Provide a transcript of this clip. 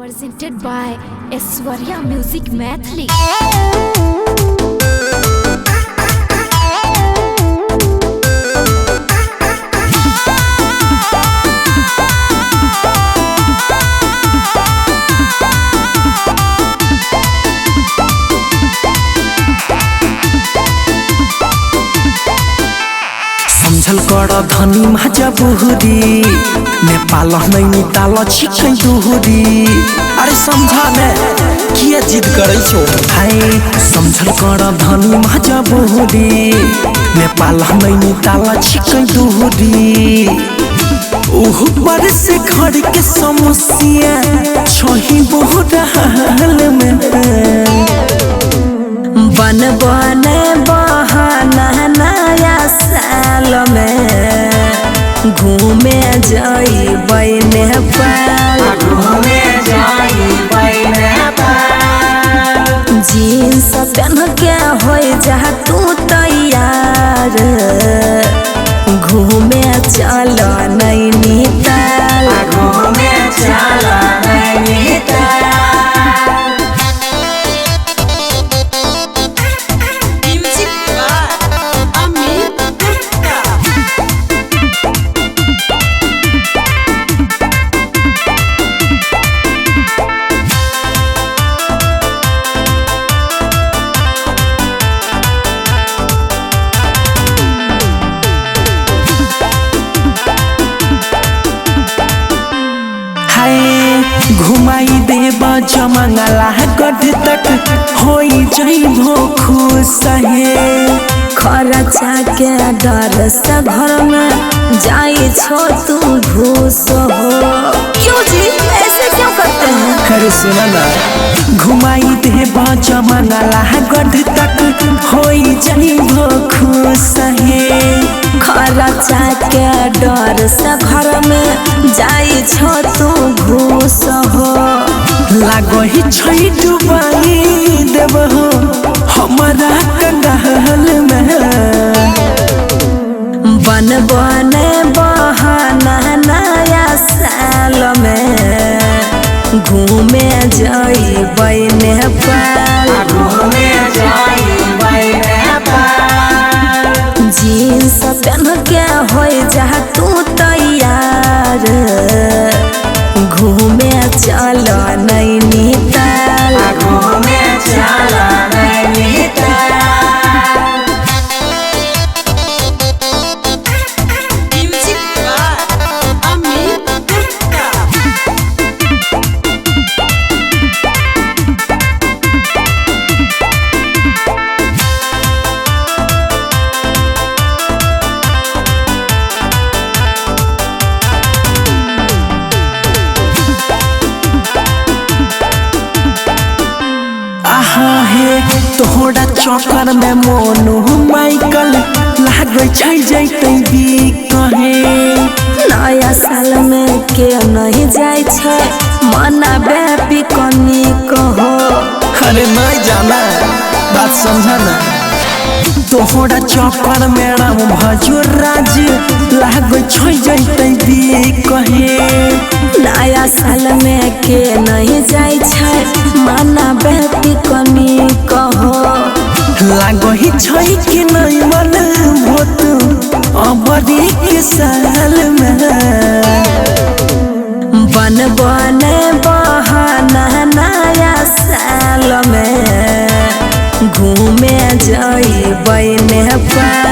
Presented by Eswarya Music Mathli. समझल कर धनी माजा बुहरी नेपाल नहीं ताल छिकै दुहरी। अरे समझा ने किया जिद करे छो हाय समझल कर धनी माजा बुहरी नेपाल नहीं ताल छिकै दुहरी। ओह पर से घर के समस्या छही बहुत हाल में बन बने बहाना नया साल में घूमे जाइबै नेपाल जीन्स पहन के हो जा तू तैयार घूमे चल नैनीताल घूमे चल नैनीताल। घुमाई देब जमंगला गढ़ तक होई जइबो खुश है। खर्चा के डर से घर में जाई छो तू घूस हो। क्यों जी ऐसे क्यों करते हैं? अरे सुना ना घुमाई देब जमंगला गढ़ तक होई जइबो खुश है। खर्चा के डर से घर में जाई छो तू घूस हो। लागो ही छई डुबाई देब हो हमारा कंगाल में बन बने बहाना नया साल में घूमे जाइबै नेपाल घूमे जाइबै नेपाल जीन्स पहन के हो जा तू तैयार घूमे चल नैनीताल घूमे चल नैनीताल। तोहरा चक्कर में मोनू माइकल लागै छै जैतै कहे। नया साल में के नहीं जाय छै मनाबे पिकनी कहो। अरे नहीं जाना बात समझा ना तोहरा चक्कर में राम भजो राज लागै छै जैतै कहे। नया साल में के नहीं जाय छै मनाबे पिकनी कहो। लागो ही छै कि नहीं मन भूत अबरी के साल में बन बने बहाना नया साल में घूमे जाइबै नेपाल।